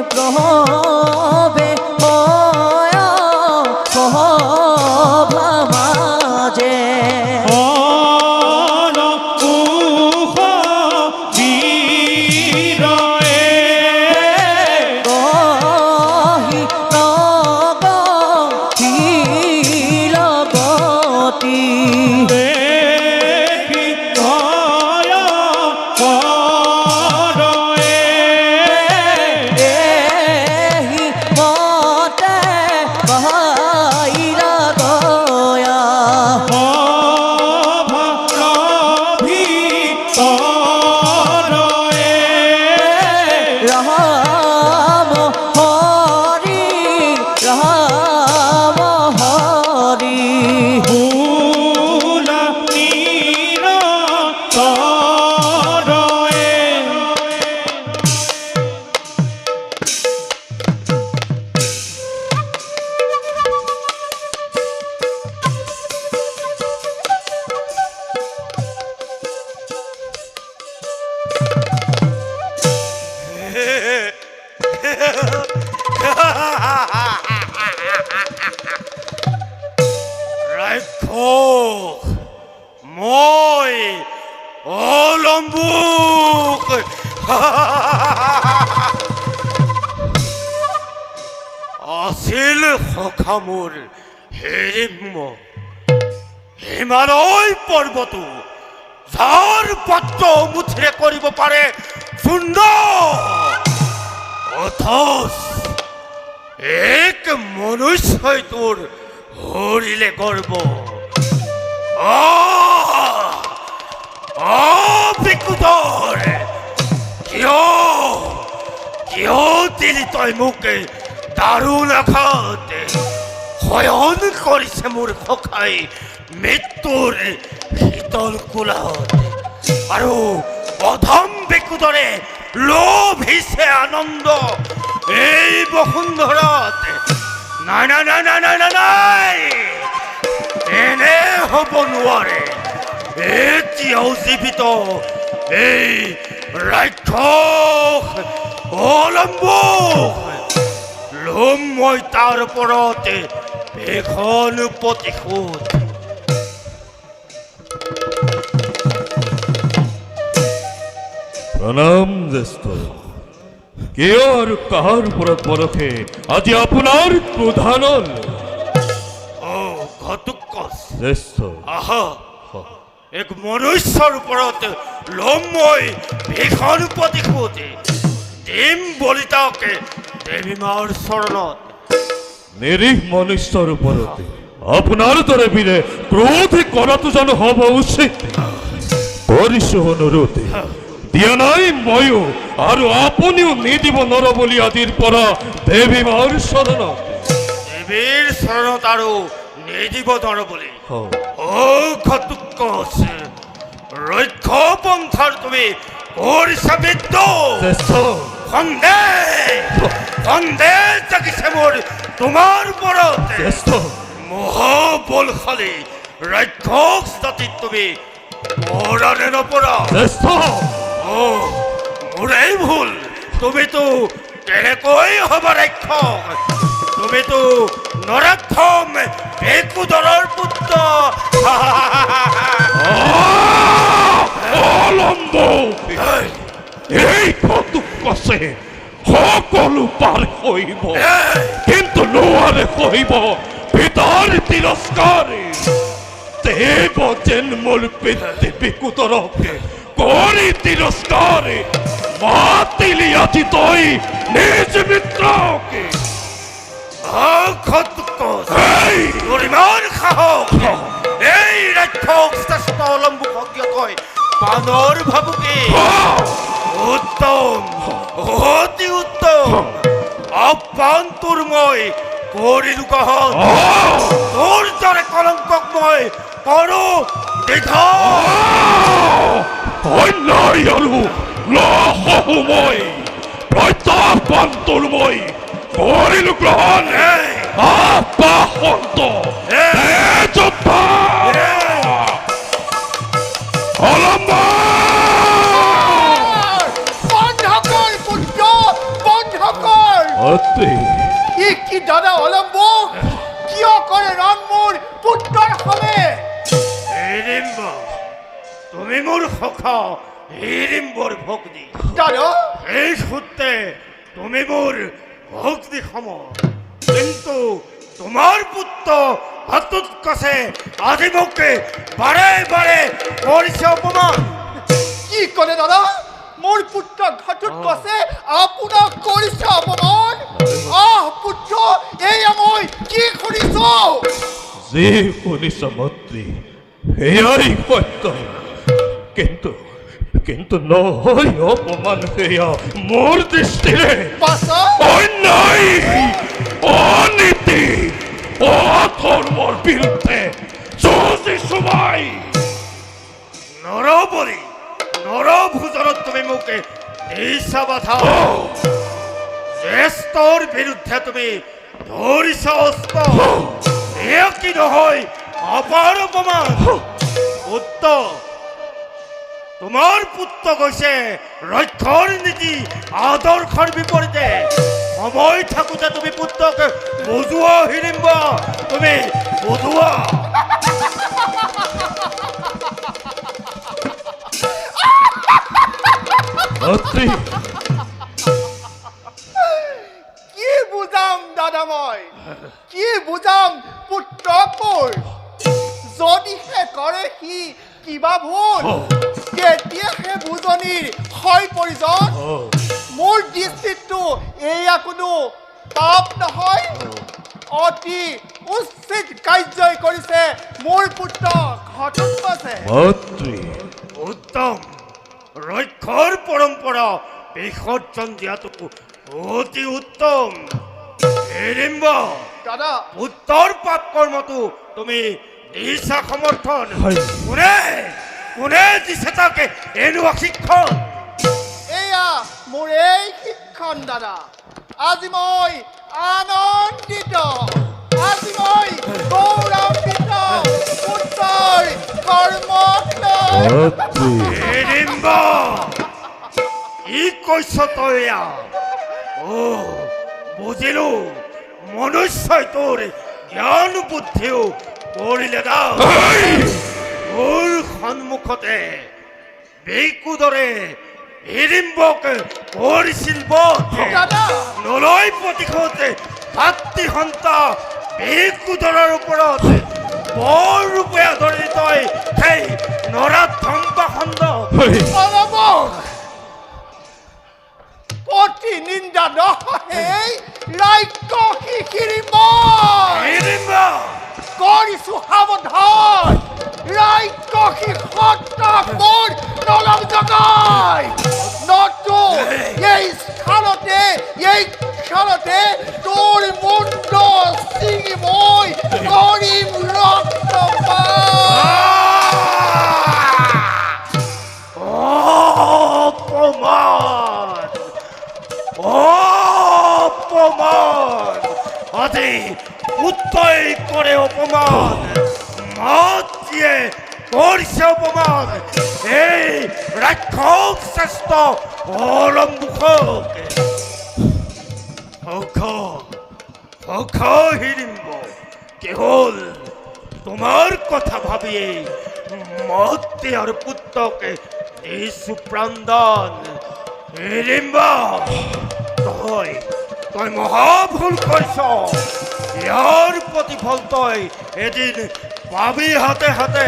প্ৰভে ময় সভা মাঝে মই অলম্বুক আছিল সখামোৰ হেৰিম হিমালয় পৰ্বত যাৰ পাত্ৰ মুঠিৰে কৰিব পাৰে সুন্দৰ অথচ এক মনুষ্যই তোৰ হৰিলে গৰ্ব বিকুদৰ কিয় দিলি তই মোক দাৰুণ আঘাত শয়ন কৰিছে মোৰ সখাই মৃত্যুৰ শীতল কোলাত আৰু অধম বিকুদৰে লোভিছে আনন্দ এই বসুন্ধৰাত নাই নাই নাই নাই নাই নাই নাই এনে হ'ব নোৱাৰে এতিয়াও জীৱিত এই ৰাক্ষস অলম্বুক ল'ম মই তাৰ ওপৰত এখন প্ৰতিশোধ প্ৰণাম জ্যেষ্ঠ কিয় আৰু কাহাৰ ওপৰত পৰখে আজি আপোনাৰ ক্ৰোধানল ঘটুকচ জ্যেষ্ঠ আহা এক মনুষ্যৰ ওপৰত ল'ম মই ভীষণ প্ৰতিশোধ দিম বলিতাকে দেৱী মাৰ চৰণত নিৰীহ মনুষ্যৰ ওপৰত আপোনাৰ দৰে বীৰে ক্ৰোধ কৰাটো জানো হ'ব উচিত কৰিছোঁ অনুৰোধ দিয়া নাই ময়ো আৰু আপুনিও নিদিব নৰ বুলি আজিৰ পৰা দেৱী মাৰ চৰণত দেৱীৰ চৰণত আৰু নিদিব নৰ বুলি ঘটুকচ ৰক্ষ পন্থাৰ তুমি কৰিছা বিদ্ৰোহ সন্দেহ জাগিছে মোৰ তোমাৰ ওপৰত মহাবলশালী ৰাক্ষস জাতিত তুমি পৰানে নপৰা মোৰেই ভুল তুমিতো কেনেকৈ হবা ৰাক্ষস তুমিতো নৰাক্ষম বিকুদৰৰ পুত্ৰ এই ঘটুকচে সকলো পাৰ সহিব কিন্তু নোৱাৰে সহিব পিতাৰ তিৰস্কাৰ দেৱ যেন মোৰ পিতৃ বিকুদৰকে কৰি তিৰস্কাৰ মাতিলি আজি তই নিজ মিত্ৰকে তোৰ ইমান সাহস এই ৰাক্ষস শ্ৰেষ্ঠ অলম্বুক তই বানৰ ভাবুকি উত্তম অতি উত্তম আহ্বান তোৰ মই কৰিলো গ্ৰহণ তোৰ দৰে কলংকক মই কৰো অন্যায় আৰু লহু মই প্ৰত্যাহ্বান তোৰ মই কৰিলো গ্ৰহণ আহ্বান্ত বন্ধ কৰ পুত্ৰ বন্ধ কৰ তুমি মোৰ সখা হিৰিম্বৰ ভগ্নী দাদা এই সূত্ৰে তুমি মোৰ ভগ্নী সম কিন্তু তোমাৰ পুত্ৰ হাতত কছে আজি মোকে বাৰে বাৰে কৰিছে অপমান কি কৰে দাদা মোৰ পুত্ৰ ঘাটত কছে আপোনাক কৰিছে অপমান পুত্ৰ এয়া মই কি কৰিছো যে শুনিছ মন্ত্ৰী সেয়াই সত্য কিন্তু কিন্তু নহয় অপমান সেয়া মোৰ দৃষ্টিৰে পাছা অন্যায় অনীতি অধৰ্মৰ বিৰুদ্ধে যুঁজি চুমাই নৰবলি নৰভোজনত তুমি মোকে দিছা বাধা জ্যেষ্ঠৰ বিৰুদ্ধে তুমি ধৰিছ অস্ত্ৰ এয়া কি নহয় অপাৰ অপমান পুত্ৰ তোমাৰ পুত্ৰ গৈছে ৰক্ষৰ নীতি আদৰ্শৰ বিপৰীতে সময় থাকোঁতে তুমি পুত্ৰক বুজোৱা হিৰিম্ব তুমি বুজোৱা মন্ত্ৰী কি বুজাম দাদা মই কি বুজাম পুত্ৰক মোৰ যদিহে কৰে সি কিবা ভুল তেতিয়াহে বুজনিৰ হয় প্ৰয়োজন মোৰ দৃষ্টিতটো এয়া কোনো পাপ নহয় অতি উচিত কাৰ্যই কৰিছে মোৰ পুত্ৰ ঘটত পাছে মন্ত্ৰী উত্তম ৰক্ষৰ পৰম্পৰা বিসৰ্জন দিয়াটো অতি উত্তম হিৰিম্ব দাদা পুত্ৰৰ পাপ কৰ্মটো তুমি দিছা সমৰ্থন হয়। কোনে কোনে দিছে তাকে এনেকুৱা শিক্ষণ এয়া মোৰ এই শিক্ষণ দাদা আজি মই আনন্দিত আজি মই গৌৰৱান্বিত পুত্ৰৰ কৰ্মক লৈ মন্ত্ৰী হিৰিম্ব কি কৈছ তই এয়া অ বুজিলো মনুষ্যই তোৰ জ্ঞান বুদ্ধিও কৰিলে না মোৰ সন্মুখতে বেকুদৰে হিৰিম্বক কৰিছিল বধ দাদা নলয় প্ৰতিশোধ ভাতৃ সন্তা বেকুদৰৰ ওপৰত বৰ ৰূপে ধৰি তই সেই নৰাধম্বা খণ্ড অলপ অতি নিন্দা নহয় ৰাজ্য শিখিৰি মই হিৰিম্ব কৰিছো সাৱধান ৰাজ্য শিক্ষক মোৰ নলম জগাই নতু এই স্থানতে এই ক্ষণতে তোৰ মুণ্ড ছিঙি মই কৰিম অপমান অপমান আজি পুত্ৰই কৰে অপমান মাতৃয়ে কৰিছে অপমান এই ৰাক্ষস শ্ৰেষ্ঠ অলম্বুষক সখ হিৰিম্ব কেৱল তোমাৰ কথা ভাবিয়ে মাতৃ আৰু পুত্ৰকে দিছো প্ৰাণদান হিৰিম্ব তই মহাভুল কৰিছ ইয়াৰ প্ৰতিফল তই এদিন পাবি হাতে হাতে